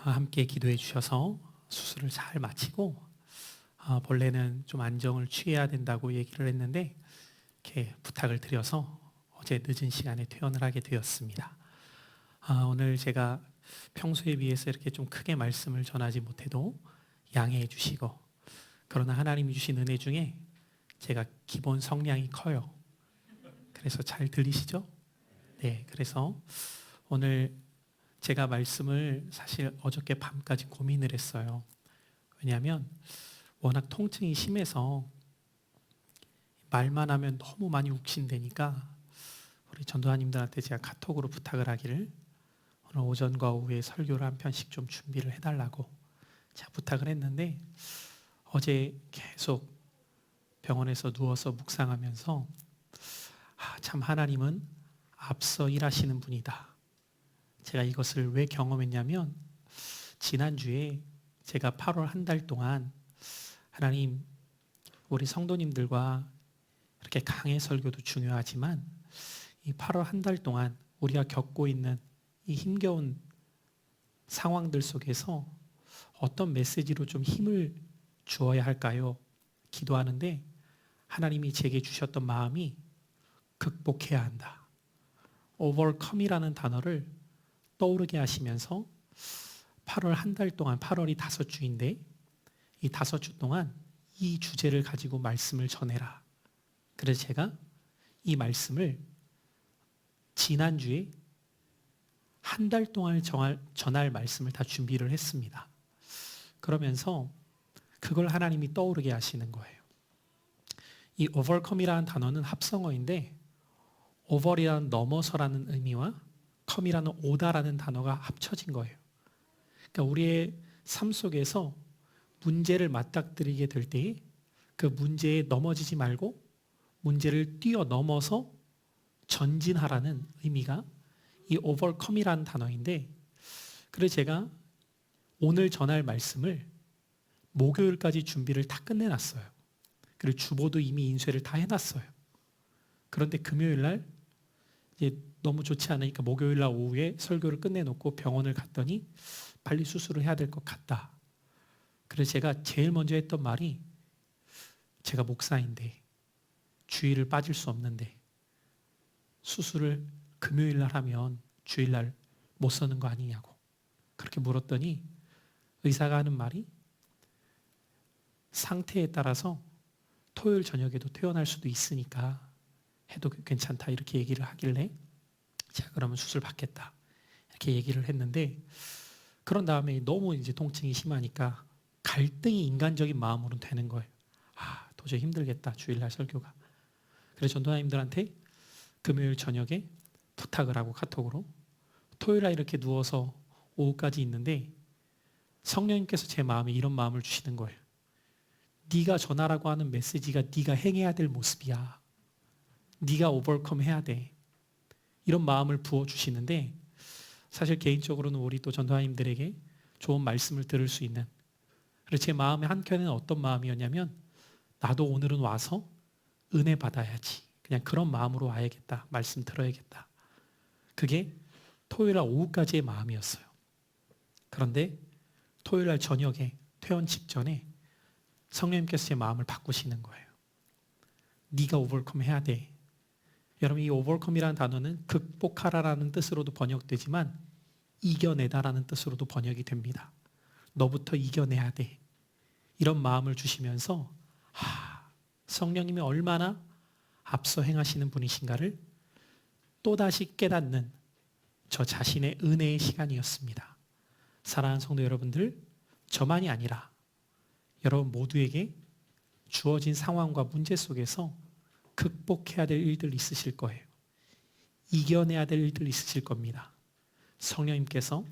함께 기도해 주셔서 수술을 잘 마치고 본래는 좀 안정을 취해야 된다고 얘기를 했는데 이렇게 부탁을 드려서 어제 늦은 시간에 퇴원을 하게 되었습니다. 오늘 제가 평소에 비해서 이렇게 좀 크게 말씀을 전하지 못해도 양해해 주시고, 그러나 하나님이 주신 은혜 중에 제가 기본 성량이 커요. 그래서 잘 들리시죠? 네, 그래서 오늘 제가 말씀을 사실 어저께 밤까지 고민을 했어요. 왜냐하면 워낙 통증이 심해서 말만 하면 너무 많이 욱신대니까 우리 전도사님들한테 제가 카톡으로 부탁을 하기를 오늘 오전과 오후에 설교를 한 편씩 좀 준비를 해달라고 제가 부탁을 했는데, 어제 계속 병원에서 누워서 묵상하면서 참 하나님은 앞서 일하시는 분이다. 제가 이것을 왜 경험했냐면, 지난주에 제가 8월 한 달 동안 하나님, 우리 성도님들과 이렇게 강해 설교도 중요하지만 이 8월 한 달 동안 우리가 겪고 있는 이 힘겨운 상황들 속에서 어떤 메시지로 좀 힘을 주어야 할까요? 기도하는데 하나님이 제게 주셨던 마음이 극복해야 한다. overcome이라는 단어를 떠오르게 하시면서 8월 한 달 동안, 8월이 5주인데 이 5주 동안 이 주제를 가지고 말씀을 전해라. 그래서 제가 이 말씀을 지난주에 한 달 동안 전할 말씀을 다 준비를 했습니다. 그러면서 그걸 하나님이 떠오르게 하시는 거예요. 이 overcome이라는 단어는 합성어인데 over이라는 넘어서라는 의미와 come이라는 오다라는 단어가 합쳐진 거예요. 그러니까 우리의 삶 속에서 문제를 맞닥뜨리게 될 때 그 문제에 넘어지지 말고 문제를 뛰어넘어서 전진하라는 의미가 이 overcome이라는 단어인데, 그래서 제가 오늘 전할 말씀을 목요일까지 준비를 다 끝내놨어요. 그리고 주보도 이미 인쇄를 다 해놨어요. 그런데 금요일 날 이제 너무 좋지 않으니까 목요일 날 오후에 설교를 끝내놓고 병원을 갔더니 빨리 수술을 해야 될 것 같다. 그래서 제가 제일 먼저 했던 말이, 제가 목사인데 주일을 빠질 수 없는데 수술을 금요일 날 하면 주일 날 못 서는 거 아니냐고 그렇게 물었더니 의사가 하는 말이, 상태에 따라서 토요일 저녁에도 퇴원할 수도 있으니까 해도 괜찮다 이렇게 얘기를 하길래 제가 그러면 수술 받겠다 이렇게 얘기를 했는데, 그런 다음에 너무 이제 통증이 심하니까 갈등이 인간적인 마음으로는 되는 거예요. 도저히 힘들겠다 주일날 설교가. 그래서 전도사님들한테 금요일 저녁에 부탁을 하고 카톡으로, 토요일날 이렇게 누워서 오후까지 있는데 성령님께서 제 마음에 이런 마음을 주시는 거예요. 네가 전하라고 하는 메시지가 네가 행해야 될 모습이야. 네가 오버컴 해야 돼. 이런 마음을 부어주시는데, 사실 개인적으로는 우리 또 전도사님들에게 좋은 말씀을 들을 수 있는, 그래서 제 마음의 한켠에는 어떤 마음이었냐면, 나도 오늘은 와서 은혜 받아야지, 그냥 그런 마음으로 와야겠다, 말씀 들어야겠다. 그게 토요일날 오후까지의 마음이었어요. 그런데 토요일날 저녁에 퇴원 직전에 성령님께서 제 마음을 바꾸시는 거예요. 네가 오버컴 해야 돼. 여러분, 이 오버컴이라는 단어는 극복하라라는 뜻으로도 번역되지만 이겨내다라는 뜻으로도 번역이 됩니다. 너부터 이겨내야 돼. 이런 마음을 주시면서 성령님이 얼마나 앞서 행하시는 분이신가를 또다시 깨닫는 저 자신의 은혜의 시간이었습니다. 사랑하는 성도 여러분들, 저만이 아니라 여러분 모두에게 주어진 상황과 문제 속에서 극복해야 될 일들 있으실 거예요. 이겨내야 될 일들 있으실 겁니다. 성령님께서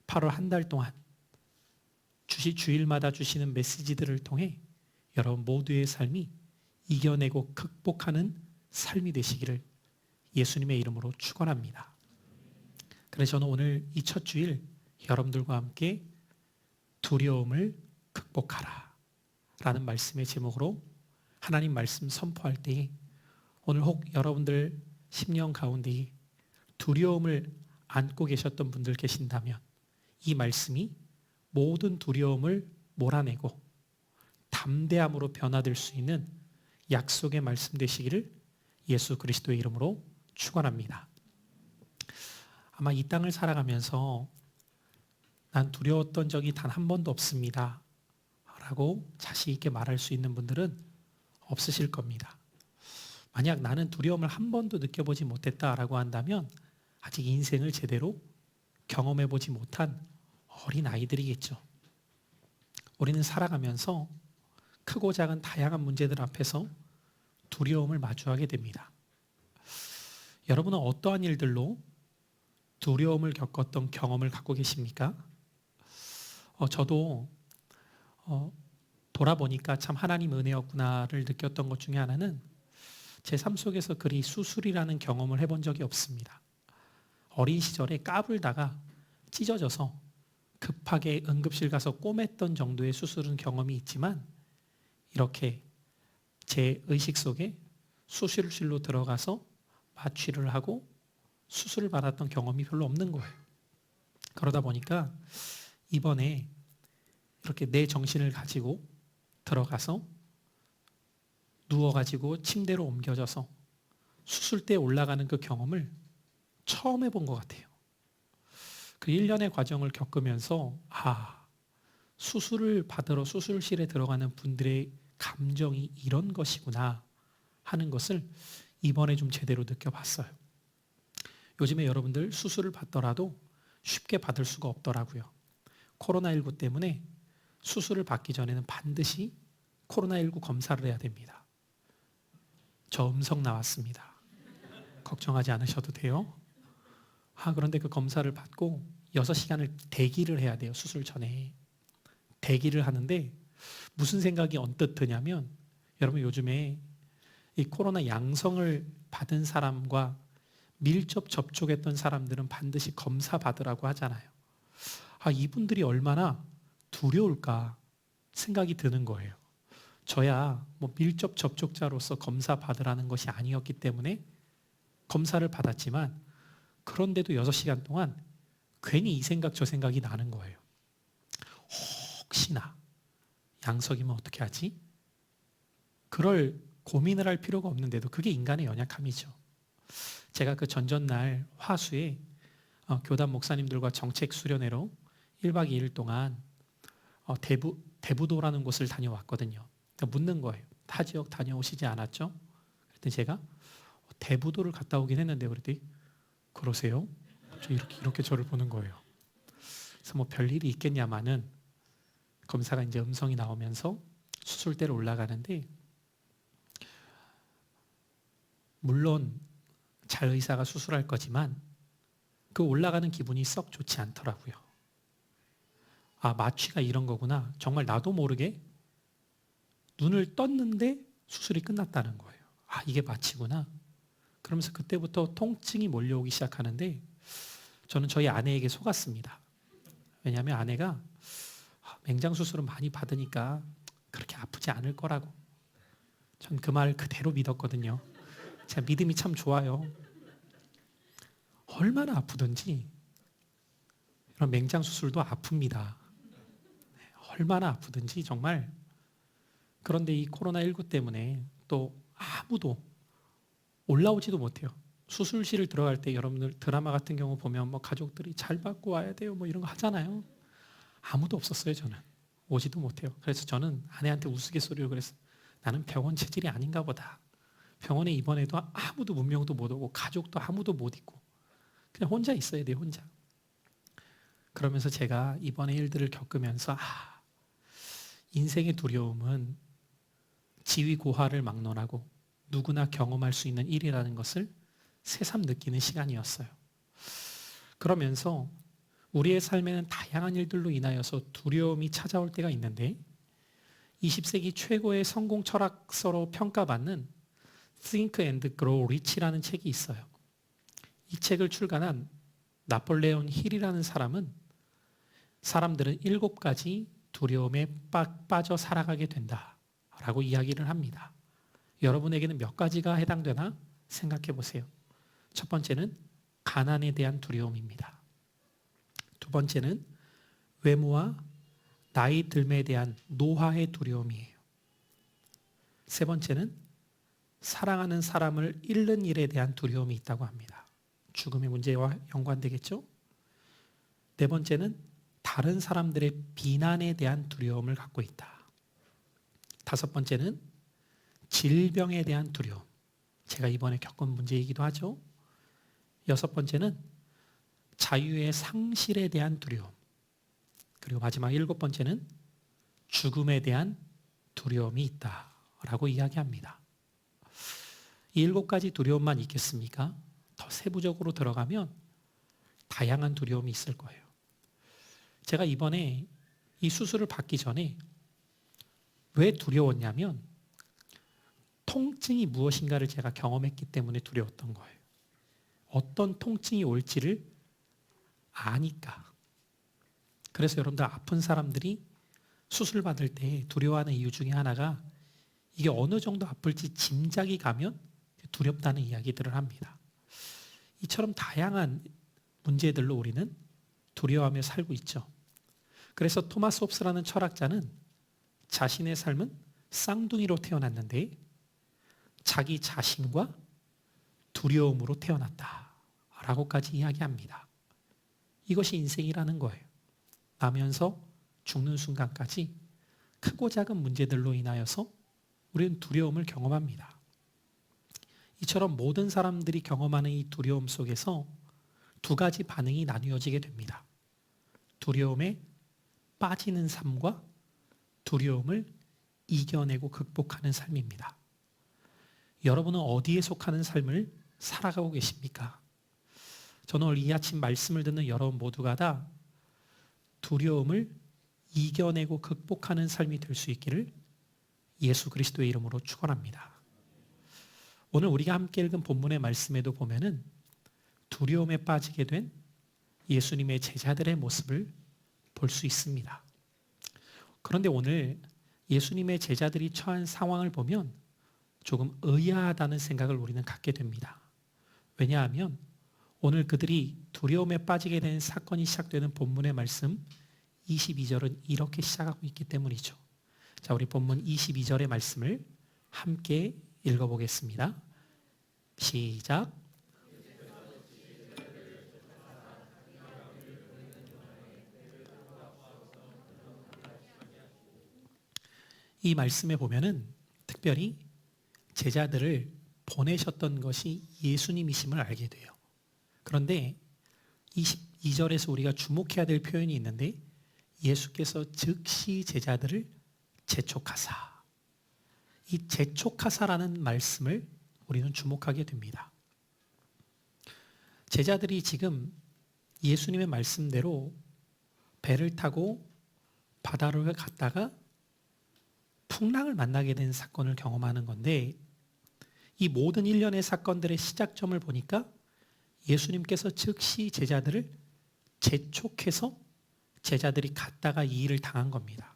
8월 한 달 동안 주일마다 주시는 메시지들을 통해 여러분 모두의 삶이 이겨내고 극복하는 삶이 되시기를 예수님의 이름으로 축원합니다. 그래서 저는 오늘 이 첫 주일 여러분들과 함께 두려움을 극복하라 라는 말씀의 제목으로 하나님 말씀 선포할 때에, 오늘 혹 여러분들 심령 가운데 두려움을 안고 계셨던 분들 계신다면 이 말씀이 모든 두려움을 몰아내고 담대함으로 변화될 수 있는 약속의 말씀 되시기를 예수 그리스도의 이름으로 축원합니다. 아마 이 땅을 살아가면서 난 두려웠던 적이 단 한 번도 없습니다 라고 자신 있게 말할 수 있는 분들은 없으실 겁니다. 만약 나는 두려움을 한 번도 느껴보지 못했다라고 한다면 아직 인생을 제대로 경험해보지 못한 어린 아이들이겠죠. 우리는 살아가면서 크고 작은 다양한 문제들 앞에서 두려움을 마주하게 됩니다. 여러분은 어떠한 일들로 두려움을 겪었던 경험을 갖고 계십니까? 저도 돌아보니까 참 하나님 은혜였구나를 느꼈던 것 중에 하나는 제 삶 속에서 그리 수술이라는 경험을 해본 적이 없습니다. 어린 시절에 까불다가 찢어져서 급하게 응급실 가서 꼬맸던 정도의 수술은 경험이 있지만 이렇게 제 의식 속에 수술실로 들어가서 마취를 하고 수술을 받았던 경험이 별로 없는 거예요. 그러다 보니까 이번에 이렇게 내 정신을 가지고 들어가서 누워가지고 침대로 옮겨져서 수술대에 올라가는 그 경험을 처음 해본 것 같아요. 그 1년의 과정을 겪으면서 수술을 받으러 수술실에 들어가는 분들의 감정이 이런 것이구나 하는 것을 이번에 좀 제대로 느껴봤어요. 요즘에 여러분들 수술을 받더라도 쉽게 받을 수가 없더라고요. 코로나19 때문에 수술을 받기 전에는 반드시 코로나19 검사를 해야 됩니다. 저 음성 나왔습니다. 걱정하지 않으셔도 돼요. 그런데 그 검사를 받고 6시간을 대기를 해야 돼요. 수술 전에. 대기를 하는데 무슨 생각이 언뜻 드냐면 여러분 요즘에 이 코로나 양성을 받은 사람과 밀접 접촉했던 사람들은 반드시 검사 받으라고 하잖아요. 이분들이 얼마나 두려울까 생각이 드는 거예요. 저야 뭐 밀접 접촉자로서 검사 받으라는 것이 아니었기 때문에 검사를 받았지만 그런데도 6시간 동안 괜히 이 생각 저 생각이 나는 거예요. 혹시나 양성이면 어떻게 하지? 그럴 고민을 할 필요가 없는데도 그게 인간의 연약함이죠. 제가 그 전전날 화수에 교단 목사님들과 정책 수련회로 1박 2일 동안 대부도라는 곳을 다녀왔거든요. 묻는 거예요. 타 지역 다녀오시지 않았죠? 그랬더니 제가 대부도를 갔다 오긴 했는데 그랬더니 그러세요? 이렇게 저를 보는 거예요. 그래서 뭐 별일이 있겠냐마는 검사가 이제 음성이 나오면서 수술대로 올라가는데 물론 잘 의사가 수술할 거지만 그 올라가는 기분이 썩 좋지 않더라고요. 마취가 이런 거구나. 정말 나도 모르게 눈을 떴는데 수술이 끝났다는 거예요. 이게 마취구나. 그러면서 그때부터 통증이 몰려오기 시작하는데 저는 저희 아내에게 속았습니다. 왜냐하면 아내가 맹장 수술은 많이 받으니까 그렇게 아프지 않을 거라고. 전 그 말 그대로 믿었거든요. 제가 믿음이 참 좋아요. 얼마나 아프든지 이런 맹장 수술도 아픕니다. 얼마나 아프든지 정말. 그런데 이 코로나19 때문에 또 아무도 올라오지도 못해요. 수술실을 들어갈 때 여러분들 드라마 같은 경우 보면 뭐 가족들이 잘 받고 와야 돼요 뭐 이런 거 하잖아요. 아무도 없었어요. 저는 오지도 못해요. 그래서 저는 아내한테 우스갯소리로 그랬어요. 나는 병원 체질이 아닌가 보다. 병원에 입원해도 아무도 문명도 못 오고 가족도 아무도 못 있고 그냥 혼자 있어야 돼요. 혼자. 그러면서 제가 이번에 일들을 겪으면서 인생의 두려움은 지위고하를 막론하고 누구나 경험할 수 있는 일이라는 것을 새삼 느끼는 시간이었어요. 그러면서 우리의 삶에는 다양한 일들로 인하여서 두려움이 찾아올 때가 있는데 20세기 최고의 성공 철학서로 평가받는 Think and Grow Rich라는 책이 있어요. 이 책을 출간한 나폴레온 힐이라는 사람들은 7가지 두려움에 빠져 살아가게 된다라고 이야기를 합니다. 여러분에게는 몇 가지가 해당되나 생각해 보세요. 첫 번째는 가난에 대한 두려움입니다. 두 번째는 외모와 나이 들매에 대한 노화의 두려움이에요. 세 번째는 사랑하는 사람을 잃는 일에 대한 두려움이 있다고 합니다. 죽음의 문제와 연관되겠죠? 네 번째는 다른 사람들의 비난에 대한 두려움을 갖고 있다. 다섯 번째는 질병에 대한 두려움. 제가 이번에 겪은 문제이기도 하죠. 여섯 번째는 자유의 상실에 대한 두려움. 그리고 마지막 일곱 번째는 죽음에 대한 두려움이 있다라고 이야기합니다. 이 일곱 가지 두려움만 있겠습니까? 더 세부적으로 들어가면 다양한 두려움이 있을 거예요. 제가 이번에 이 수술을 받기 전에 왜 두려웠냐면 통증이 무엇인가를 제가 경험했기 때문에 두려웠던 거예요. 어떤 통증이 올지를 아니까. 그래서 여러분들 아픈 사람들이 수술 받을 때 두려워하는 이유 중에 하나가 이게 어느 정도 아플지 짐작이 가면 두렵다는 이야기들을 합니다. 이처럼 다양한 문제들로 우리는 두려워하며 살고 있죠. 그래서 토마스 홉스라는 철학자는 자신의 삶은 쌍둥이로 태어났는데 자기 자신과 두려움으로 태어났다라고까지 이야기합니다. 이것이 인생이라는 거예요. 나면서 죽는 순간까지 크고 작은 문제들로 인하여서 우리는 두려움을 경험합니다. 이처럼 모든 사람들이 경험하는 이 두려움 속에서 두 가지 반응이 나뉘어지게 됩니다. 두려움에 빠지는 삶과 두려움을 이겨내고 극복하는 삶입니다. 여러분은 어디에 속하는 삶을 살아가고 계십니까? 저는 오늘 이 아침 말씀을 듣는 여러분 모두가 다 두려움을 이겨내고 극복하는 삶이 될 수 있기를 예수 그리스도의 이름으로 축원합니다. 오늘 우리가 함께 읽은 본문의 말씀에도 보면은 두려움에 빠지게 된 예수님의 제자들의 모습을 볼 수 있습니다. 그런데 오늘 예수님의 제자들이 처한 상황을 보면 조금 의아하다는 생각을 우리는 갖게 됩니다. 왜냐하면 오늘 그들이 두려움에 빠지게 된 사건이 시작되는 본문의 말씀 22절은 이렇게 시작하고 있기 때문이죠. 자, 우리 본문 22절의 말씀을 함께 읽어보겠습니다. 시작. 이 말씀에 보면은 특별히 제자들을 보내셨던 것이 예수님이심을 알게 돼요. 그런데 22절에서 우리가 주목해야 될 표현이 있는데 예수께서 즉시 제자들을 재촉하사. 이 재촉하사라는 말씀을 우리는 주목하게 됩니다. 제자들이 지금 예수님의 말씀대로 배를 타고 바다를 갔다가 풍랑을 만나게 된 사건을 경험하는 건데 이 모든 일련의 사건들의 시작점을 보니까 예수님께서 즉시 제자들을 재촉해서 제자들이 갔다가 이 일을 당한 겁니다.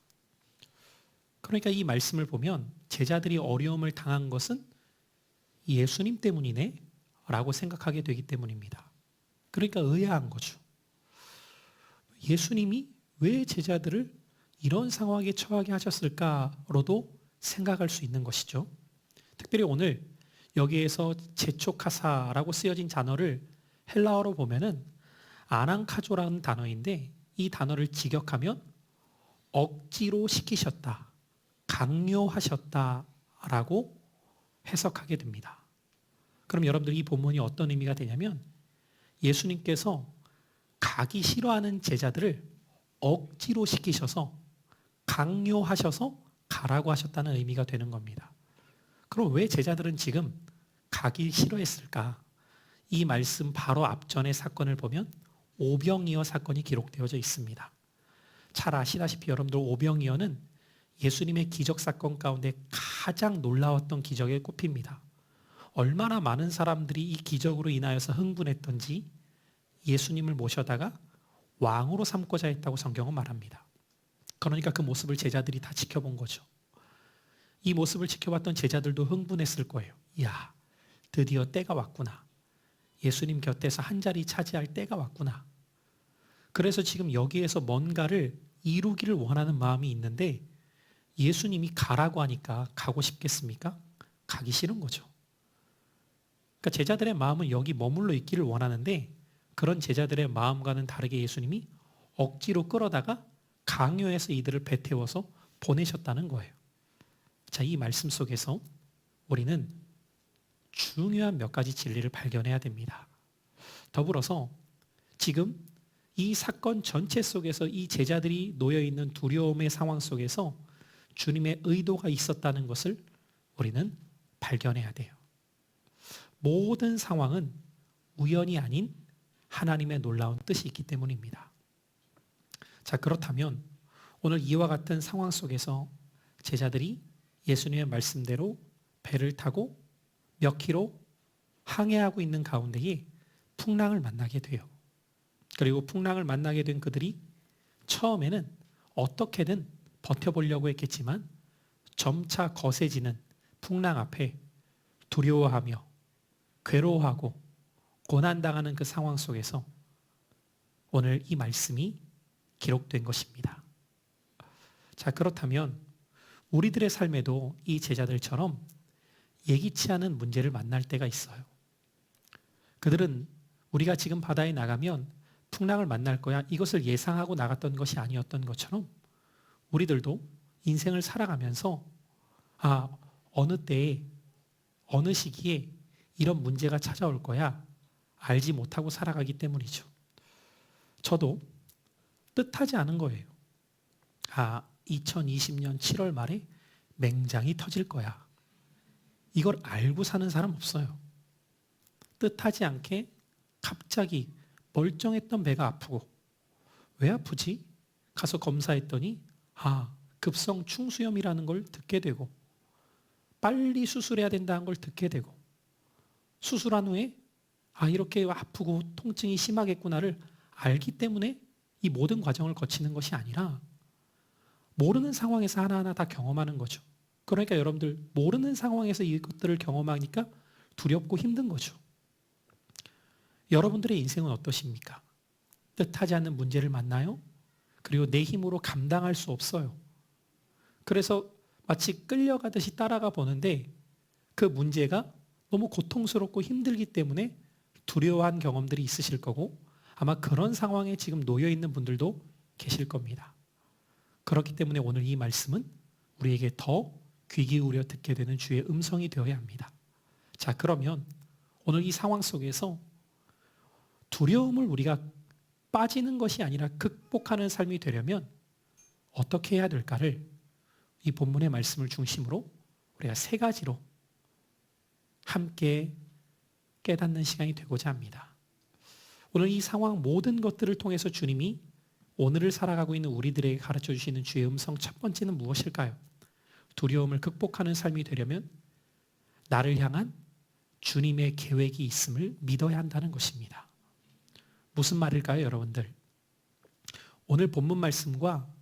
그러니까 이 말씀을 보면 제자들이 어려움을 당한 것은 예수님 때문이네 라고 생각하게 되기 때문입니다. 그러니까 의아한 거죠. 예수님이 왜 제자들을 이런 상황에 처하게 하셨을까로도 생각할 수 있는 것이죠. 특별히 오늘 여기에서 재촉하사라고 쓰여진 단어를 헬라어로 보면은 아낭카조라는 단어인데 이 단어를 직역하면 억지로 시키셨다, 강요하셨다라고 해석하게 됩니다. 그럼 여러분들 이 본문이 어떤 의미가 되냐면 예수님께서 가기 싫어하는 제자들을 억지로 시키셔서 강요하셔서 가라고 하셨다는 의미가 되는 겁니다. 그럼 왜 제자들은 지금 가기 싫어했을까? 이 말씀 바로 앞전의 사건을 보면 오병이어 사건이 기록되어져 있습니다. 잘 아시다시피 여러분들 오병이어는 예수님의 기적 사건 가운데 가장 놀라웠던 기적에 꼽힙니다. 얼마나 많은 사람들이 이 기적으로 인하여서 흥분했던지 예수님을 모셔다가 왕으로 삼고자 했다고 성경은 말합니다. 그러니까 그 모습을 제자들이 다 지켜본 거죠. 이 모습을 지켜봤던 제자들도 흥분했을 거예요. 이야, 드디어 때가 왔구나. 예수님 곁에서 한 자리 차지할 때가 왔구나. 그래서 지금 여기에서 뭔가를 이루기를 원하는 마음이 있는데 예수님이 가라고 하니까 가고 싶겠습니까? 가기 싫은 거죠. 그러니까 제자들의 마음은 여기 머물러 있기를 원하는데 그런 제자들의 마음과는 다르게 예수님이 억지로 끌어다가 강요해서 이들을 배태워서 보내셨다는 거예요. 자, 이 말씀 속에서 우리는 중요한 몇 가지 진리를 발견해야 됩니다. 더불어서 지금 이 사건 전체 속에서 이 제자들이 놓여있는 두려움의 상황 속에서 주님의 의도가 있었다는 것을 우리는 발견해야 돼요. 모든 상황은 우연이 아닌 하나님의 놀라운 뜻이 있기 때문입니다. 자, 그렇다면 오늘 이와 같은 상황 속에서 제자들이 예수님의 말씀대로 배를 타고 몇 킬로 항해하고 있는 가운데에 풍랑을 만나게 돼요. 그리고 풍랑을 만나게 된 그들이 처음에는 어떻게든 버텨보려고 했겠지만 점차 거세지는 풍랑 앞에 두려워하며 괴로워하고 고난당하는 그 상황 속에서 오늘 이 말씀이 기록된 것입니다. 자, 그렇다면 우리들의 삶에도 이 제자들처럼 예기치 않은 문제를 만날 때가 있어요. 그들은 우리가 지금 바다에 나가면 풍랑을 만날 거야, 이것을 예상하고 나갔던 것이 아니었던 것처럼 우리들도 인생을 살아가면서 어느 때에 어느 시기에 이런 문제가 찾아올 거야 알지 못하고 살아가기 때문이죠. 저도 뜻하지 않은 거예요. 2020년 7월 말에 맹장이 터질 거야. 이걸 알고 사는 사람 없어요. 뜻하지 않게 갑자기 멀쩡했던 배가 아프고, 왜 아프지? 가서 검사했더니 급성 충수염이라는 걸 듣게 되고, 빨리 수술해야 된다는 걸 듣게 되고, 수술한 후에 이렇게 아프고 통증이 심하겠구나를 알기 때문에 이 모든 과정을 거치는 것이 아니라 모르는 상황에서 하나하나 다 경험하는 거죠. 그러니까 여러분들 모르는 상황에서 이것들을 경험하니까 두렵고 힘든 거죠. 여러분들의 인생은 어떠십니까? 뜻하지 않는 문제를 만나요? 그리고 내 힘으로 감당할 수 없어요. 그래서 마치 끌려가듯이 따라가 보는데 그 문제가 너무 고통스럽고 힘들기 때문에 두려워한 경험들이 있으실 거고, 아마 그런 상황에 지금 놓여 있는 분들도 계실 겁니다. 그렇기 때문에 오늘 이 말씀은 우리에게 더 귀 기울여 듣게 되는 주의 음성이 되어야 합니다. 자, 그러면 오늘 이 상황 속에서 두려움을 우리가 빠지는 것이 아니라 극복하는 삶이 되려면 어떻게 해야 될까를 이 본문의 말씀을 중심으로 우리가 3가지로 함께 깨닫는 시간이 되고자 합니다. 오늘 이 상황 모든 것들을 통해서 주님이 오늘을 살아가고 있는 우리들에게 가르쳐 주시는 주의 음성 첫 번째는 무엇일까요? 두려움을 극복하는 삶이 되려면 나를 향한 주님의 계획이 있음을 믿어야 한다는 것입니다. 무슨 말일까요, 여러분들? 오늘 본문 말씀과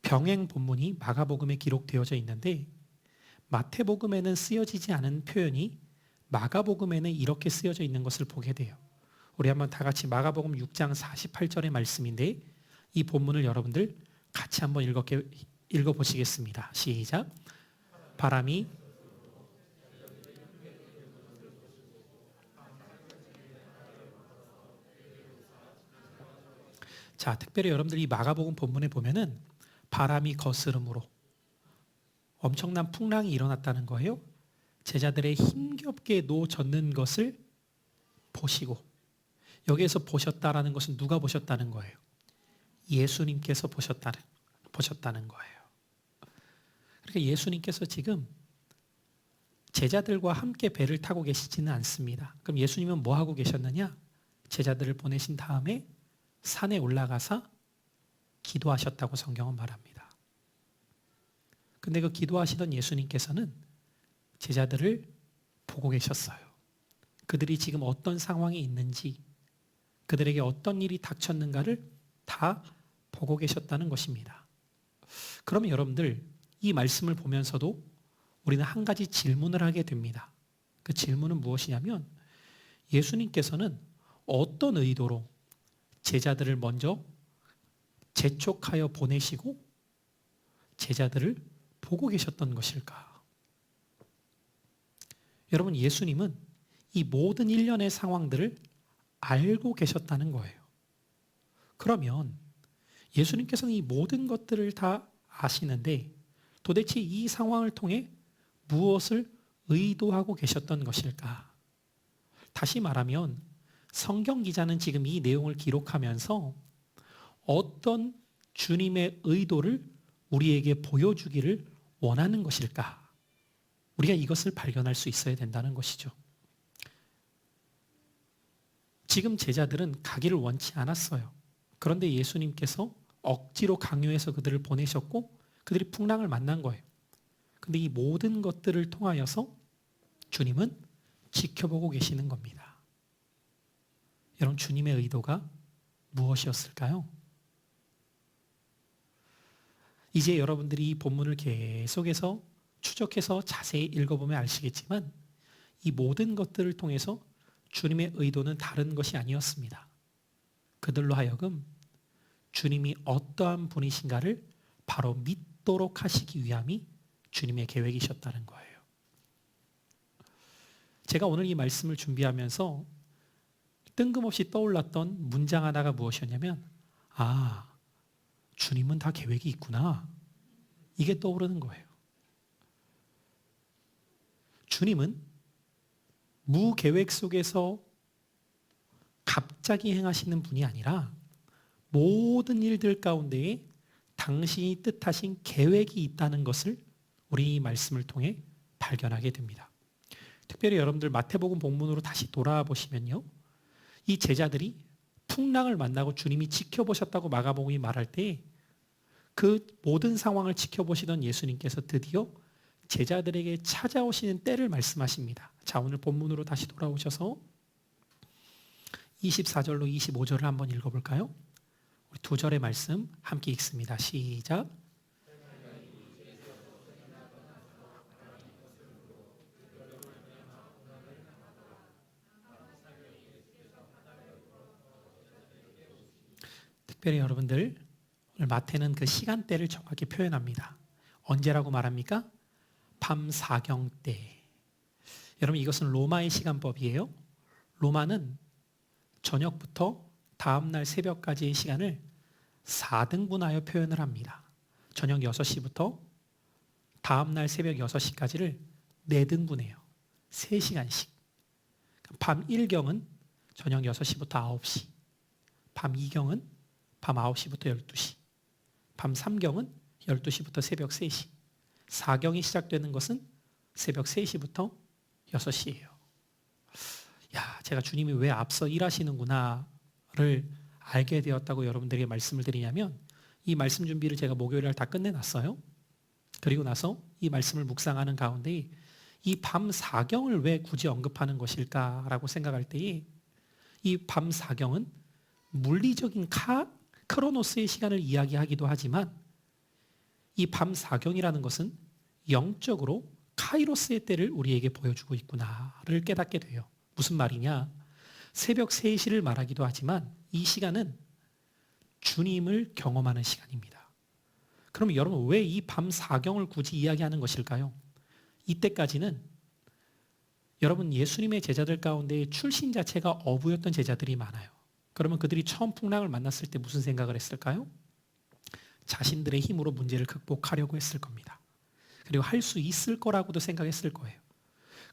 병행 본문이 마가복음에 기록되어져 있는데 마태복음에는 쓰여지지 않은 표현이 마가복음에는 이렇게 쓰여져 있는 것을 보게 돼요. 우리 한번 다 같이 마가복음 6장 48절의 말씀인데 이 본문을 여러분들 같이 한번 읽어보시겠습니다. 시작. 바람이 자, 특별히 여러분들 이 마가복음 본문에 보면은 바람이 거스름으로 엄청난 풍랑이 일어났다는 거예요. 제자들의 힘겹게 놓젓는 것을 보시고, 여기에서 보셨다라는 것은 누가 보셨다는 거예요? 예수님께서 보셨다는 거예요. 그러니까 예수님께서 지금 제자들과 함께 배를 타고 계시지는 않습니다. 그럼 예수님은 뭐 하고 계셨느냐? 제자들을 보내신 다음에 산에 올라가서 기도하셨다고 성경은 말합니다. 근데 그 기도하시던 예수님께서는 제자들을 보고 계셨어요. 그들이 지금 어떤 상황이 있는지, 그들에게 어떤 일이 닥쳤는가를 다 보고 계셨다는 것입니다. 그러면 여러분들 이 말씀을 보면서도 우리는 한 가지 질문을 하게 됩니다. 그 질문은 무엇이냐면 예수님께서는 어떤 의도로 제자들을 먼저 재촉하여 보내시고 제자들을 보고 계셨던 것일까? 여러분, 예수님은 이 모든 일련의 상황들을 알고 계셨다는 거예요. 그러면 예수님께서는 이 모든 것들을 다 아시는데 도대체 이 상황을 통해 무엇을 의도하고 계셨던 것일까? 다시 말하면 성경 기자는 지금 이 내용을 기록하면서 어떤 주님의 의도를 우리에게 보여주기를 원하는 것일까? 우리가 이것을 발견할 수 있어야 된다는 것이죠. 지금 제자들은 가기를 원치 않았어요. 그런데 예수님께서 억지로 강요해서 그들을 보내셨고 그들이 풍랑을 만난 거예요. 근데 이 모든 것들을 통하여서 주님은 지켜보고 계시는 겁니다. 여러분, 주님의 의도가 무엇이었을까요? 이제 여러분들이 이 본문을 계속해서 추적해서 자세히 읽어보면 아시겠지만 이 모든 것들을 통해서 주님의 의도는 다른 것이 아니었습니다. 그들로 하여금 주님이 어떠한 분이신가를 바로 믿도록 하시기 위함이 주님의 계획이셨다는 거예요. 제가 오늘 이 말씀을 준비하면서 뜬금없이 떠올랐던 문장 하나가 무엇이었냐면, 주님은 다 계획이 있구나. 이게 떠오르는 거예요. 주님은 무계획 속에서 갑자기 행하시는 분이 아니라 모든 일들 가운데에 당신이 뜻하신 계획이 있다는 것을 우리 이 말씀을 통해 발견하게 됩니다. 특별히 여러분들 마태복음 본문으로 다시 돌아보시면요. 이 제자들이 풍랑을 만나고 주님이 지켜보셨다고 마가복음이 말할 때 그 모든 상황을 지켜보시던 예수님께서 드디어 제자들에게 찾아오시는 때를 말씀하십니다. 자, 오늘 본문으로 다시 돌아오셔서 24절로 25절을 한번 읽어볼까요? 우리 두 절의 말씀 함께 읽습니다. 시작. 특별히 여러분들, 오늘 마태는 그 시간대를 정확히 표현합니다. 언제라고 말합니까? 밤 사경때. 여러분, 이것은 로마의 시간법이에요. 로마는 저녁부터 다음날 새벽까지의 시간을 4등분하여 표현을 합니다. 저녁 6시부터 다음날 새벽 6시까지를 4등분해요. 3시간씩. 밤 1경은 저녁 6시부터 9시, 밤 2경은 밤 9시부터 12시, 밤 3경은 12시부터 새벽 3시, 4경이 시작되는 것은 새벽 3시부터 6시예요. 제가 주님이 왜 앞서 일하시는구나를 알게 되었다고 여러분들에게 말씀을 드리냐면 이 말씀 준비를 제가 목요일날 다 끝내놨어요. 그리고 나서 이 말씀을 묵상하는 가운데 이 밤 4경을 왜 굳이 언급하는 것일까라고 생각할 때에 이 밤 4경은 물리적인 크로노스의 시간을 이야기하기도 하지만 이 밤 4경이라는 것은 영적으로 카이로스의 때를 우리에게 보여주고 있구나를 깨닫게 돼요. 무슨 말이냐? 새벽 3시를 말하기도 하지만 이 시간은 주님을 경험하는 시간입니다. 그럼 여러분, 왜 이 밤 4경을 굳이 이야기하는 것일까요? 이때까지는 여러분, 예수님의 제자들 가운데 출신 자체가 어부였던 제자들이 많아요. 그러면 그들이 처음 풍랑을 만났을 때 무슨 생각을 했을까요? 자신들의 힘으로 문제를 극복하려고 했을 겁니다. 그리고 할 수 있을 거라고도 생각했을 거예요.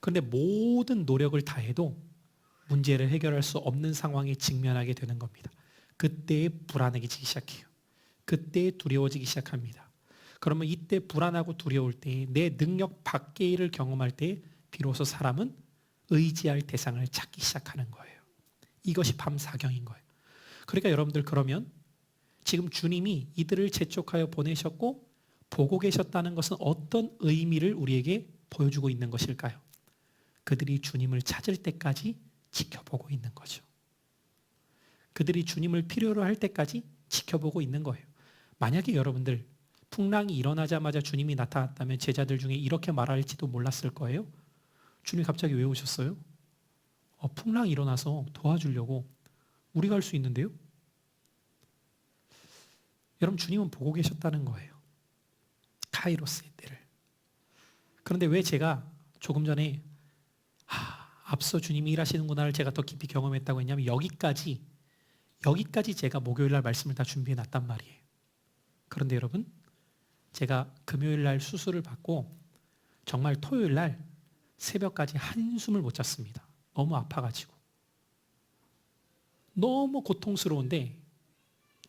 그런데 모든 노력을 다해도 문제를 해결할 수 없는 상황에 직면하게 되는 겁니다. 그때에 불안해지기 시작해요. 그때에 두려워지기 시작합니다. 그러면 이때 불안하고 두려울 때 내 능력 밖의 일을 경험할 때 비로소 사람은 의지할 대상을 찾기 시작하는 거예요. 이것이 밤 사경인 거예요. 그러니까 여러분들, 그러면 지금 주님이 이들을 재촉하여 보내셨고 보고 계셨다는 것은 어떤 의미를 우리에게 보여주고 있는 것일까요? 그들이 주님을 찾을 때까지 지켜보고 있는 거죠. 그들이 주님을 필요로 할 때까지 지켜보고 있는 거예요. 만약에 여러분들 풍랑이 일어나자마자 주님이 나타났다면 제자들 중에 이렇게 말할지도 몰랐을 거예요. 주님 갑자기 왜 오셨어요? 풍랑이 일어나서 도와주려고. 우리가 할 수 있는데요? 여러분, 주님은 보고 계셨다는 거예요. 카이로스의 때를. 그런데 왜 제가 조금 전에 앞서 주님이 일하시는구나를 제가 더 깊이 경험했다고 했냐면 여기까지 제가 목요일 날 말씀을 다 준비해 놨단 말이에요. 그런데 여러분, 제가 금요일 날 수술을 받고 정말 토요일 날 새벽까지 한숨을 못 잤습니다. 너무 아파가지고. 너무 고통스러운데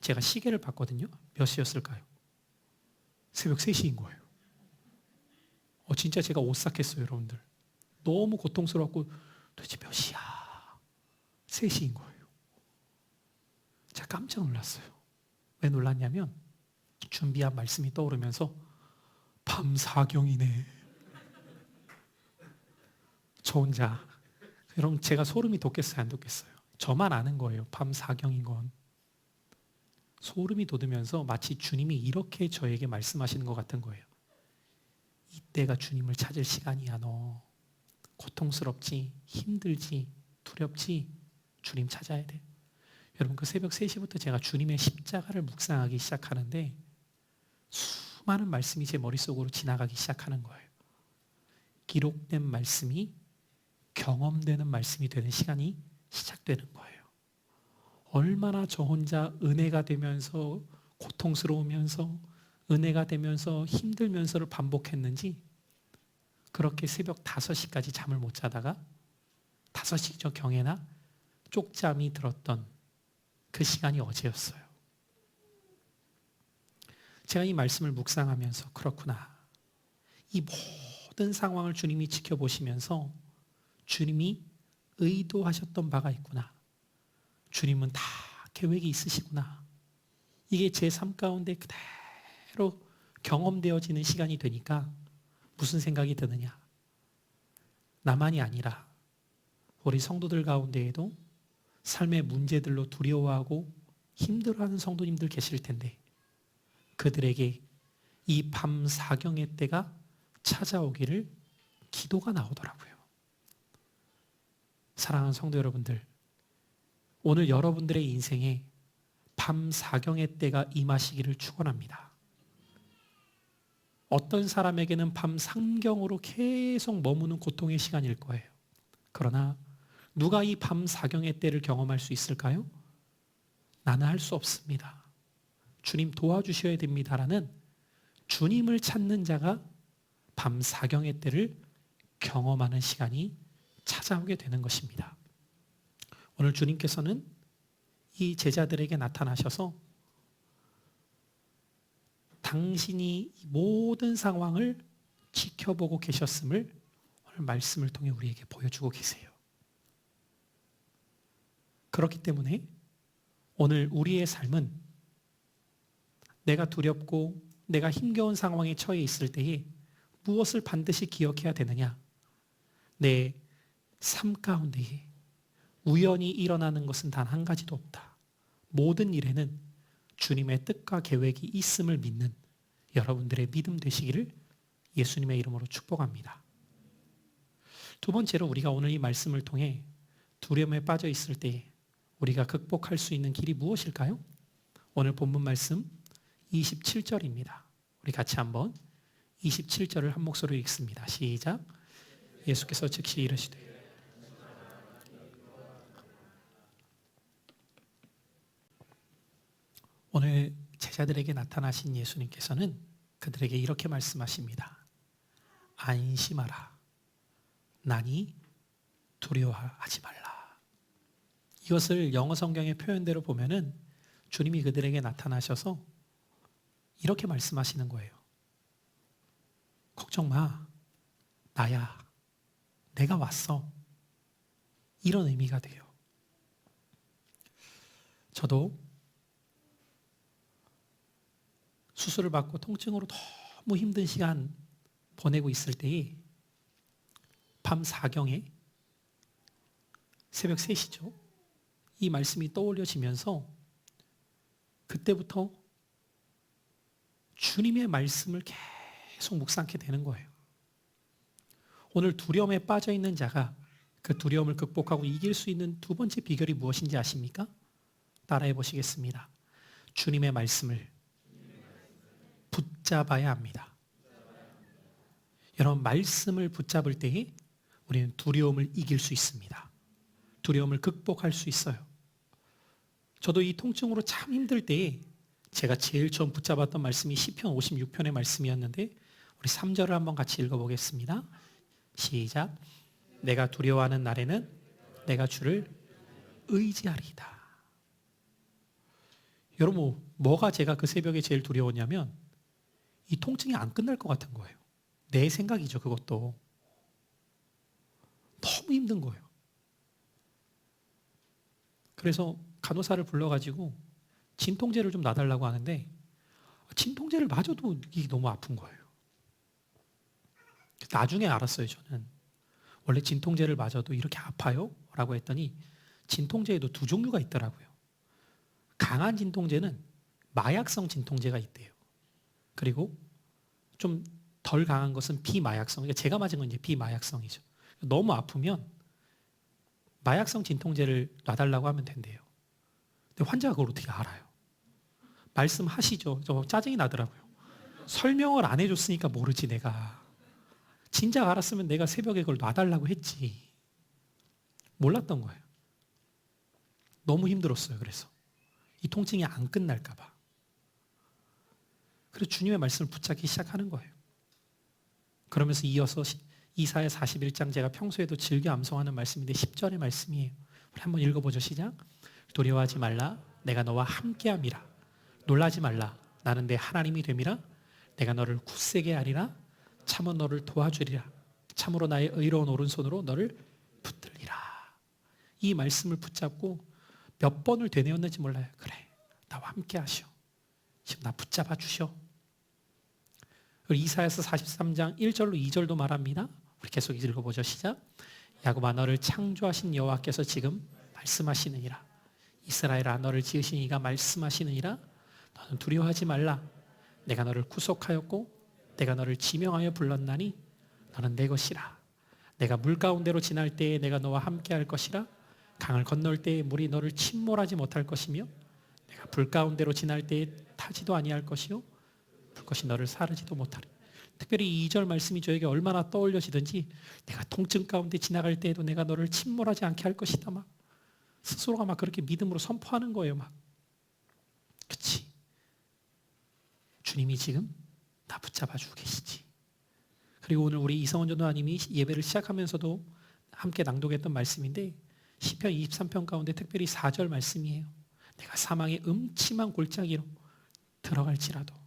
제가 시계를 봤거든요. 몇 시였을까요? 새벽 3시인 거예요. 진짜 제가 오싹했어요, 여러분들. 너무 고통스럽고 도대체 몇 시야? 3시인 거예요. 제가 깜짝 놀랐어요. 왜 놀랐냐면 준비한 말씀이 떠오르면서 밤 4경이네. 저 혼자. 여러분, 제가 소름이 돋겠어요, 안 돋겠어요? 저만 아는 거예요. 밤 4경인 건. 소름이 돋으면서 마치 주님이 이렇게 저에게 말씀하시는 것 같은 거예요. 이때가 주님을 찾을 시간이야. 너 고통스럽지, 힘들지, 두렵지, 주님 찾아야 돼. 여러분, 그 새벽 3시부터 제가 주님의 십자가를 묵상하기 시작하는데 수많은 말씀이 제 머릿속으로 지나가기 시작하는 거예요. 기록된 말씀이 경험되는 말씀이 되는 시간이 시작되는 거예요. 얼마나 저 혼자 은혜가 되면서 고통스러우면서 은혜가 되면서 힘들면서를 반복했는지 그렇게 새벽 5시까지 잠을 못 자다가 5시 저 경에나 쪽잠이 들었던 그 시간이 어제였어요. 제가 이 말씀을 묵상하면서 그렇구나. 이 모든 상황을 주님이 지켜보시면서 주님이 의도하셨던 바가 있구나. 주님은 다 계획이 있으시구나. 이게 제 삶 가운데 그대로 경험되어지는 시간이 되니까 무슨 생각이 드느냐. 나만이 아니라 우리 성도들 가운데에도 삶의 문제들로 두려워하고 힘들어하는 성도님들 계실 텐데 그들에게 이 밤 4경의 때가 찾아오기를 기도가 나오더라고요. 사랑하는 성도 여러분들, 오늘 여러분들의 인생에 밤 4경의 때가 임하시기를 축원합니다. 어떤 사람에게는 밤 3경으로 계속 머무는 고통의 시간일 거예요. 그러나 누가 이 밤 4경의 때를 경험할 수 있을까요? 나는 할 수 없습니다. 주님 도와주셔야 됩니다라는 주님을 찾는 자가 밤 4경의 때를 경험하는 시간이 찾아오게 되는 것입니다. 오늘 주님께서는 이 제자들에게 나타나셔서 당신이 모든 상황을 지켜보고 계셨음을 오늘 말씀을 통해 우리에게 보여주고 계세요. 그렇기 때문에 오늘 우리의 삶은 내가 두렵고 내가 힘겨운 상황에 처해 있을 때에 무엇을 반드시 기억해야 되느냐? 내 삶 가운데에 우연히 일어나는 것은 단 한 가지도 없다. 모든 일에는 주님의 뜻과 계획이 있음을 믿는 여러분들의 믿음 되시기를 예수님의 이름으로 축복합니다. 두 번째로 우리가 오늘 이 말씀을 통해 두려움에 빠져 있을 때 우리가 극복할 수 있는 길이 무엇일까요? 오늘 본문 말씀 27절입니다. 우리 같이 한번 27절을 한 목소리로 읽습니다. 시작. 예수께서 즉시 이르시되 오늘 제자들에게 나타나신 예수님께서는 그들에게 이렇게 말씀하십니다. 안심하라. 나니 두려워하지 말라. 이것을 영어 성경의 표현대로 보면은 주님이 그들에게 나타나셔서 이렇게 말씀하시는 거예요. 걱정 마. 나야. 내가 왔어. 이런 의미가 돼요. 저도 수술을 받고 통증으로 너무 힘든 시간 보내고 있을 때에 밤 4경에 새벽 3시죠. 이 말씀이 떠올려지면서 그때부터 주님의 말씀을 계속 묵상하게 되는 거예요. 오늘 두려움에 빠져 있는 자가 그 두려움을 극복하고 이길 수 있는 두 번째 비결이 무엇인지 아십니까? 따라해 보시겠습니다. 주님의 말씀을 붙잡아야 합니다. 여러분, 말씀을 붙잡을 때에 우리는 두려움을 이길 수 있습니다. 두려움을 극복할 수 있어요. 저도 이 통증으로 참 힘들 때에 제가 제일 처음 붙잡았던 말씀이 시편 56편의 말씀이었는데, 우리 3절을 한번 같이 읽어보겠습니다. 시작. 내가 두려워하는 날에는 내가 주를 의지하리이다. 여러분, 뭐가 제가 그 새벽에 제일 두려웠냐면 이 통증이 안 끝날 것 같은 거예요. 내 생각이죠, 그것도. 너무 힘든 거예요. 그래서 간호사를 불러가지고 진통제를 좀 놔달라고 하는데, 진통제를 맞아도 이게 너무 아픈 거예요. 나중에 알았어요, 저는. 원래 진통제를 맞아도 이렇게 아파요? 라고 했더니 진통제에도 두 종류가 있더라고요. 강한 진통제는 마약성 진통제가 있대요. 그리고 좀 덜 강한 것은 비마약성. 그러니까 제가 맞은 건 이제 비마약성이죠. 너무 아프면 마약성 진통제를 놔달라고 하면 된대요. 근데 환자가 그걸 어떻게 알아요? 말씀하시죠. 저 짜증이 나더라고요. 설명을 안 해줬으니까 모르지 내가. 진작 알았으면 내가 새벽에 그걸 놔달라고 했지. 몰랐던 거예요. 너무 힘들었어요. 그래서 이 통증이 안 끝날까 봐. 그래서 주님의 말씀을 붙잡기 시작하는 거예요. 그러면서 이어서 이사야 41장, 제가 평소에도 즐겨 암송하는 말씀인데 10절의 말씀이에요. 우리 한번 읽어보죠. 시작. 두려워하지 말라. 내가 너와 함께함이라. 놀라지 말라. 나는 내 하나님이 됨이라. 내가 너를 굳세게 하리라. 참으로 너를 도와주리라. 참으로 나의 의로운 오른손으로 너를 붙들리라. 이 말씀을 붙잡고 몇 번을 되뇌었는지 몰라요. 그래, 나와 함께 하시오. 지금 나 붙잡아 주시오. 이사야서 43장 1절로 2절도 말합니다. 우리 계속 읽어보죠. 시작. 야곱아, 너를 창조하신 여호와께서 지금 말씀하시느니라. 이스라엘아, 너를 지으신 이가 말씀하시느니라. 너는 두려워하지 말라. 내가 너를 구속하였고 내가 너를 지명하여 불렀나니 너는 내 것이라. 내가 물 가운데로 지날 때에 내가 너와 함께 할 것이라. 강을 건널 때에 물이 너를 침몰하지 못할 것이며 내가 불 가운데로 지날 때에 타지도 아니할 것이요 불것이 너를 사르지도 못하리. 특별히 2절 말씀이 저에게 얼마나 떠올려지든지, 내가 통증 가운데 지나갈 때에도 내가 너를 침몰하지 않게 할 것이다. 막 스스로가 막 그렇게 믿음으로 선포하는 거예요. 막 그치, 주님이 지금 나 붙잡아 주고 계시지. 그리고 오늘 우리 이성원 전도사님이 예배를 시작하면서도 함께 낭독했던 말씀인데, 시편 23편 가운데 특별히 4절 말씀이에요. 내가 사망의 음침한 골짜기로 들어갈지라도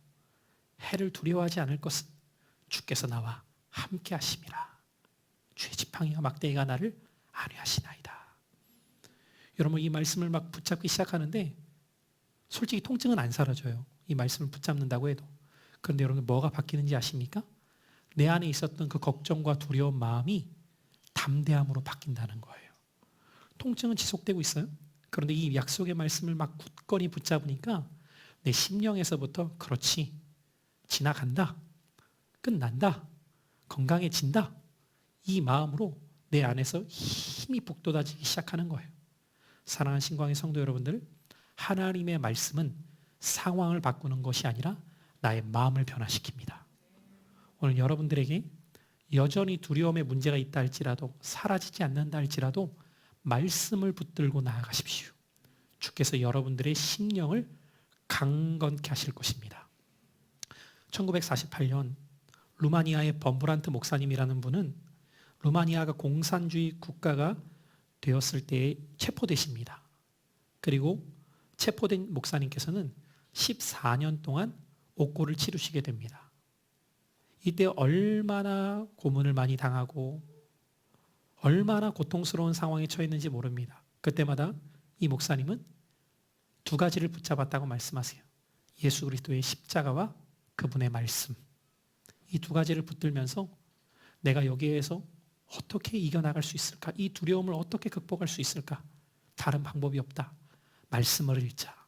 해를 두려워하지 않을 것은 주께서 나와 함께 하심이라. 주의 지팡이와 막대기가 나를 안위하시나이다. 여러분, 이 말씀을 막 붙잡기 시작하는데 솔직히 통증은 안 사라져요. 이 말씀을 붙잡는다고 해도. 그런데 여러분, 뭐가 바뀌는지 아십니까? 내 안에 있었던 그 걱정과 두려운 마음이 담대함으로 바뀐다는 거예요. 통증은 지속되고 있어요. 그런데 이 약속의 말씀을 막 굳건히 붙잡으니까 내 심령에서부터 그렇지, 지나간다, 끝난다, 건강해진다, 이 마음으로 내 안에서 힘이 북돋아지기 시작하는 거예요. 사랑하는 신광의 성도 여러분들, 하나님의 말씀은 상황을 바꾸는 것이 아니라 나의 마음을 변화시킵니다. 오늘 여러분들에게 여전히 두려움의 문제가 있다 할지라도, 사라지지 않는다 할지라도 말씀을 붙들고 나아가십시오. 주께서 여러분들의 심령을 강건케 하실 것입니다. 1948년 루마니아의 범브란트 목사님이라는 분은 루마니아가 공산주의 국가가 되었을 때에 체포되십니다. 그리고 체포된 목사님께서는 14년 동안 옥고를 치르시게 됩니다. 이때 얼마나 고문을 많이 당하고 얼마나 고통스러운 상황에 처했는지 모릅니다. 그때마다 이 목사님은 두 가지를 붙잡았다고 말씀하세요. 예수 그리스도의 십자가와 그분의 말씀. 이 두 가지를 붙들면서 내가 여기에서 어떻게 이겨나갈 수 있을까? 이 두려움을 어떻게 극복할 수 있을까? 다른 방법이 없다. 말씀을 읽자.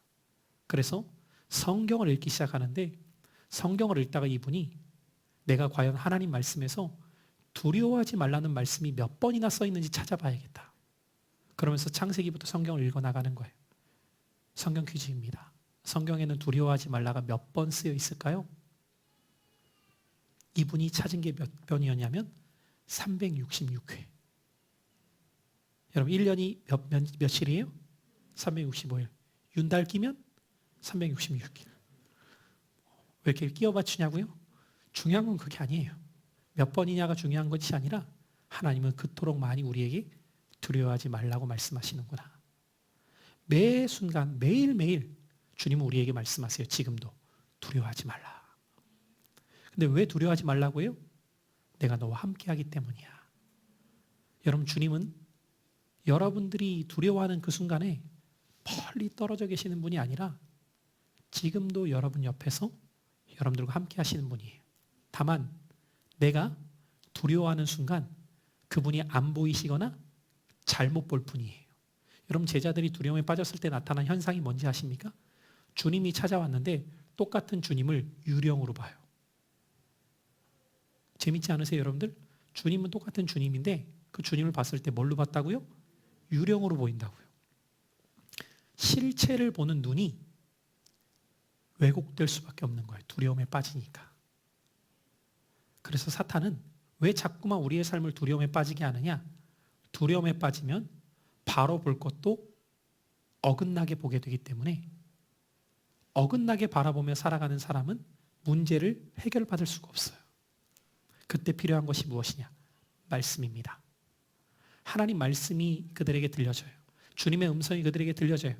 그래서 성경을 읽기 시작하는데, 성경을 읽다가 이분이 내가 과연 하나님 말씀에서 두려워하지 말라는 말씀이 몇 번이나 써 있는지 찾아봐야겠다. 그러면서 창세기부터 성경을 읽어나가는 거예요. 성경 퀴즈입니다. 성경에는 두려워하지 말라가 몇 번 쓰여 있을까요? 이분이 찾은 게 몇 번이었냐면 366회. 여러분 1년이 며칠이에요? 365일. 윤달 끼면 366일. 왜 이렇게 끼워 맞추냐고요? 중요한 건 그게 아니에요. 몇 번이냐가 중요한 것이 아니라 하나님은 그토록 많이 우리에게 두려워하지 말라고 말씀하시는구나. 매 순간 매일매일 주님은 우리에게 말씀하세요. 지금도 두려워하지 말라. 근데 왜 두려워하지 말라고 해요? 내가 너와 함께하기 때문이야. 여러분 주님은 여러분들이 두려워하는 그 순간에 멀리 떨어져 계시는 분이 아니라 지금도 여러분 옆에서 여러분들과 함께 하시는 분이에요. 다만 내가 두려워하는 순간 그분이 안 보이시거나 잘못 볼 뿐이에요. 여러분 제자들이 두려움에 빠졌을 때 나타난 현상이 뭔지 아십니까? 주님이 찾아왔는데 똑같은 주님을 유령으로 봐요. 재밌지 않으세요 여러분들? 주님은 똑같은 주님인데 그 주님을 봤을 때 뭘로 봤다고요? 유령으로 보인다고요. 실체를 보는 눈이 왜곡될 수밖에 없는 거예요. 두려움에 빠지니까. 그래서 사탄은 왜 자꾸만 우리의 삶을 두려움에 빠지게 하느냐? 두려움에 빠지면 바로 볼 것도 어긋나게 보게 되기 때문에 어긋나게 바라보며 살아가는 사람은 문제를 해결받을 수가 없어요. 그때 필요한 것이 무엇이냐? 말씀입니다. 하나님 말씀이 그들에게 들려져요. 주님의 음성이 그들에게 들려져요.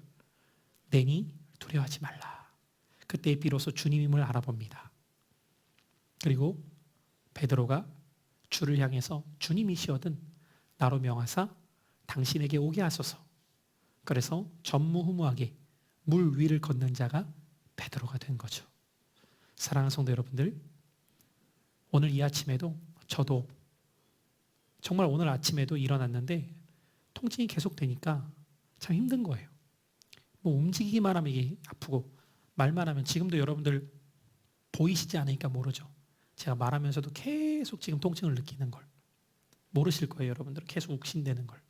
내니 두려워하지 말라. 그때 비로소 주님임을 알아봅니다. 그리고 베드로가 주를 향해서 주님이시거든 나로 명하사 당신에게 오게 하소서. 그래서 전무후무하게 물 위를 걷는 자가 베드로가 된 거죠. 사랑하는 성도 여러분들, 오늘 이 아침에도 저도 정말 오늘 아침에도 일어났는데 통증이 계속 되니까 참 힘든 거예요. 뭐 움직이기만 하면 이게 아프고 말만 하면 지금도 여러분들 보이시지 않으니까 모르죠. 제가 말하면서도 계속 지금 통증을 느끼는 걸 모르실 거예요. 여러분들 계속 욱신대는 걸.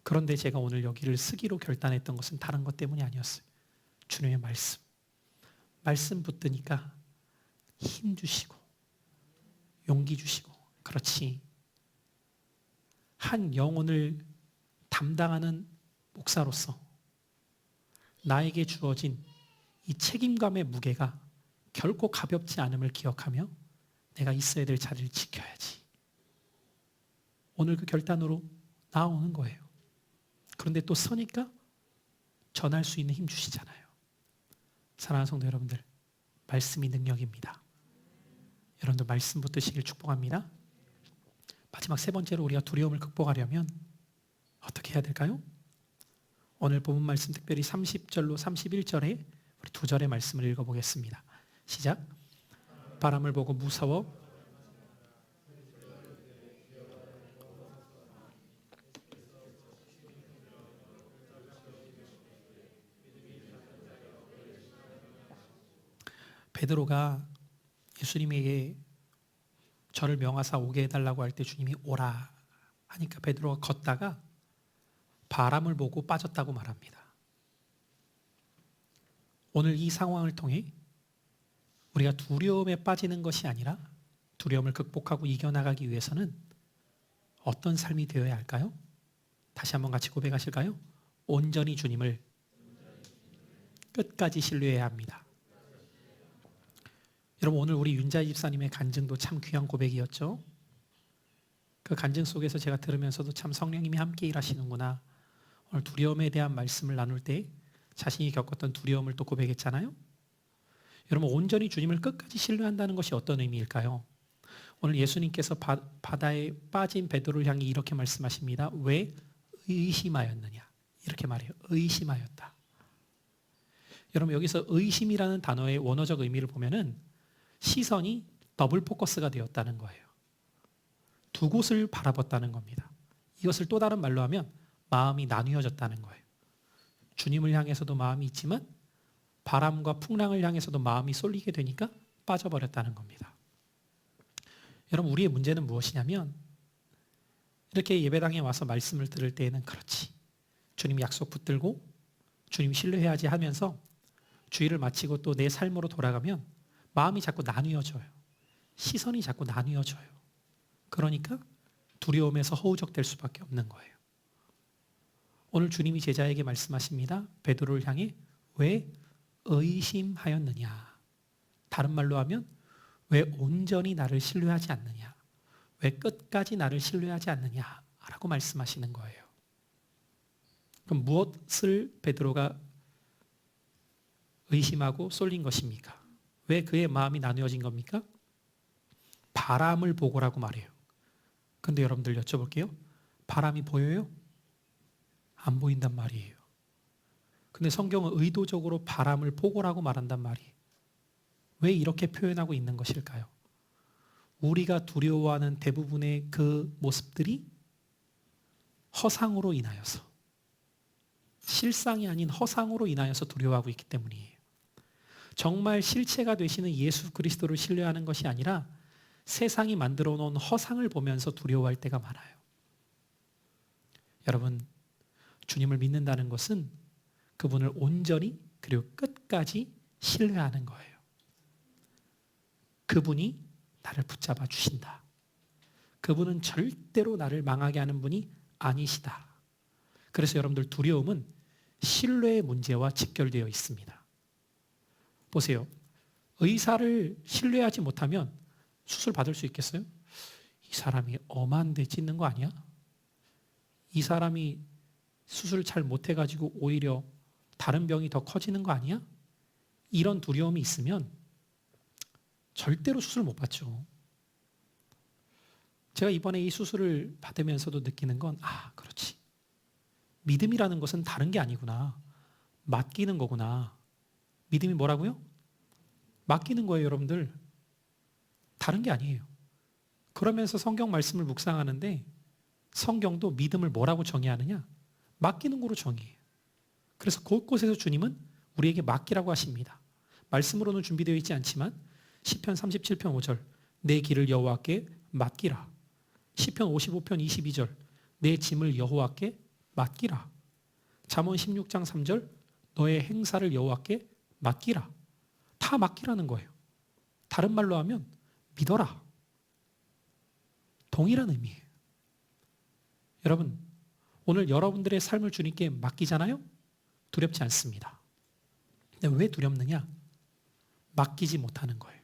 그런데 제가 오늘 여기를 쓰기로 결단했던 것은 다른 것 때문이 아니었어요. 주님의 말씀 붙드니까 힘 주시고 용기 주시고 그렇지. 한 영혼을 담당하는 목사로서 나에게 주어진 이 책임감의 무게가 결코 가볍지 않음을 기억하며 내가 있어야 될 자리를 지켜야지. 오늘 그 결단으로 나오는 거예요. 그런데 또 서니까 전할 수 있는 힘 주시잖아요. 사랑하는 성도 여러분들, 말씀이 능력입니다. 여러분들 말씀 붙드시길 축복합니다. 마지막 세 번째로 우리가 두려움을 극복하려면 어떻게 해야 될까요? 오늘 본문 말씀 특별히 30절로 31절에 우리 두 절의 말씀을 읽어보겠습니다. 시작. 바람을 보고 무서워 베드로가 예수님에게 저를 명하사 오게 해달라고 할 때 주님이 오라 하니까 베드로가 걷다가 바람을 보고 빠졌다고 말합니다. 오늘 이 상황을 통해 우리가 두려움에 빠지는 것이 아니라 두려움을 극복하고 이겨나가기 위해서는 어떤 삶이 되어야 할까요? 다시 한번 같이 고백하실까요? 온전히 주님을 끝까지 신뢰해야 합니다. 여러분 오늘 우리 윤자 집사님의 간증도 참 귀한 고백이었죠. 그 간증 속에서 제가 들으면서도 참 성령님이 함께 일하시는구나. 오늘 두려움에 대한 말씀을 나눌 때 자신이 겪었던 두려움을 또 고백했잖아요. 여러분 온전히 주님을 끝까지 신뢰한다는 것이 어떤 의미일까요? 오늘 예수님께서 바다에 빠진 베드로를 향해 이렇게 말씀하십니다. 왜 의심하였느냐? 이렇게 말해요. 의심하였다. 여러분 여기서 의심이라는 단어의 원어적 의미를 보면은 시선이 더블 포커스가 되었다는 거예요. 두 곳을 바라봤다는 겁니다. 이것을 또 다른 말로 하면 마음이 나뉘어졌다는 거예요. 주님을 향해서도 마음이 있지만 바람과 풍랑을 향해서도 마음이 쏠리게 되니까 빠져버렸다는 겁니다. 여러분 우리의 문제는 무엇이냐면 이렇게 예배당에 와서 말씀을 들을 때에는 그렇지. 주님 약속 붙들고 주님 신뢰해야지 하면서 주일을 마치고 또 내 삶으로 돌아가면 마음이 자꾸 나뉘어져요. 시선이 자꾸 나뉘어져요. 그러니까 두려움에서 허우적될 수밖에 없는 거예요. 오늘 주님이 제자에게 말씀하십니다. 베드로를 향해 왜 의심하였느냐. 다른 말로 하면 왜 온전히 나를 신뢰하지 않느냐. 왜 끝까지 나를 신뢰하지 않느냐 라고 말씀하시는 거예요. 그럼 무엇을 베드로가 의심하고 쏠린 것입니까? 왜 그의 마음이 나누어진 겁니까? 바람을 보고라고 말해요. 근데 여러분들 여쭤볼게요. 바람이 보여요? 안 보인단 말이에요. 근데 성경은 의도적으로 바람을 보고라고 말한단 말이에요. 왜 이렇게 표현하고 있는 것일까요? 우리가 두려워하는 대부분의 그 모습들이 허상으로 인하여서, 실상이 아닌 허상으로 인하여서 두려워하고 있기 때문이에요. 정말 실체가 되시는 예수 그리스도를 신뢰하는 것이 아니라 세상이 만들어 놓은 허상을 보면서 두려워할 때가 많아요. 여러분, 주님을 믿는다는 것은 그분을 온전히 그리고 끝까지 신뢰하는 거예요. 그분이 나를 붙잡아 주신다. 그분은 절대로 나를 망하게 하는 분이 아니시다. 그래서 여러분들 두려움은 신뢰의 문제와 직결되어 있습니다. 보세요. 의사를 신뢰하지 못하면 수술 받을 수 있겠어요? 이 사람이 엄한 데 찢는 거 아니야? 이 사람이 수술 잘 못해가지고 오히려 다른 병이 더 커지는 거 아니야? 이런 두려움이 있으면 절대로 수술 못 받죠. 제가 이번에 이 수술을 받으면서도 느끼는 건 그렇지. 믿음이라는 것은 다른 게 아니구나. 맡기는 거구나. 믿음이 뭐라고요? 맡기는 거예요, 여러분들. 다른 게 아니에요. 그러면서 성경 말씀을 묵상하는데 성경도 믿음을 뭐라고 정의하느냐? 맡기는 거로 정의해요. 그래서 곳곳에서 주님은 우리에게 맡기라고 하십니다. 말씀으로는 준비되어 있지 않지만 시편 37편 5절 내 길을 여호와께 맡기라. 시편 55편 22절 내 짐을 여호와께 맡기라. 잠언 16장 3절 너의 행사를 여호와께 맡기라. 다 맡기라는 거예요. 다른 말로 하면 믿어라. 동일한 의미예요. 여러분, 오늘 여러분들의 삶을 주님께 맡기잖아요? 두렵지 않습니다. 근데 왜 두렵느냐? 맡기지 못하는 거예요.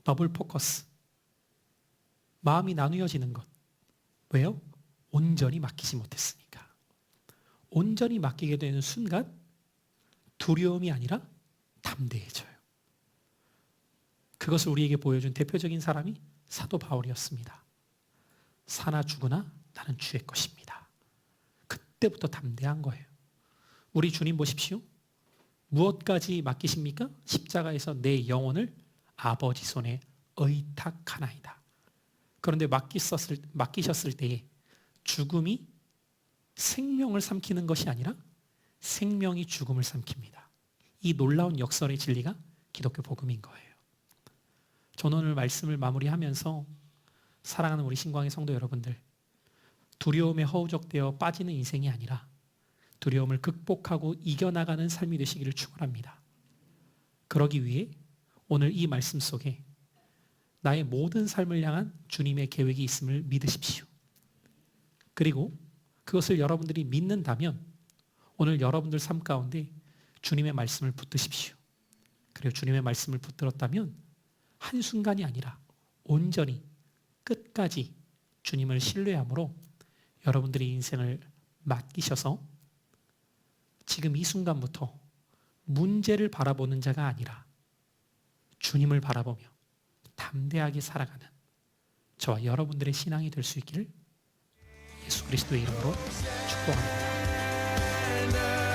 더블 포커스. 마음이 나누어지는 것. 왜요? 온전히 맡기지 못했으니까. 온전히 맡기게 되는 순간 두려움이 아니라 담대해져요. 그것을 우리에게 보여준 대표적인 사람이 사도 바울이었습니다. 사나 죽으나 나는 주의 것입니다. 그때부터 담대한 거예요. 우리 주님 보십시오. 무엇까지 맡기십니까? 십자가에서 내 영혼을 아버지 손에 의탁하나이다. 그런데 맡기셨을 때에 죽음이 생명을 삼키는 것이 아니라 생명이 죽음을 삼킵니다. 이 놀라운 역설의 진리가 기독교 복음인 거예요. 저는 오늘 말씀을 마무리하면서 사랑하는 우리 신광의 성도 여러분들, 두려움에 허우적되어 빠지는 인생이 아니라 두려움을 극복하고 이겨나가는 삶이 되시기를 축원합니다. 그러기 위해 오늘 이 말씀 속에 나의 모든 삶을 향한 주님의 계획이 있음을 믿으십시오. 그리고 그것을 여러분들이 믿는다면 오늘 여러분들 삶 가운데 주님의 말씀을 붙드십시오. 그리고 주님의 말씀을 붙들었다면 한순간이 아니라 온전히 끝까지 주님을 신뢰함으로 여러분들의 인생을 맡기셔서 지금 이 순간부터 문제를 바라보는 자가 아니라 주님을 바라보며 담대하게 살아가는 저와 여러분들의 신앙이 될 수 있기를 예수 그리스도의 이름으로 축복합니다.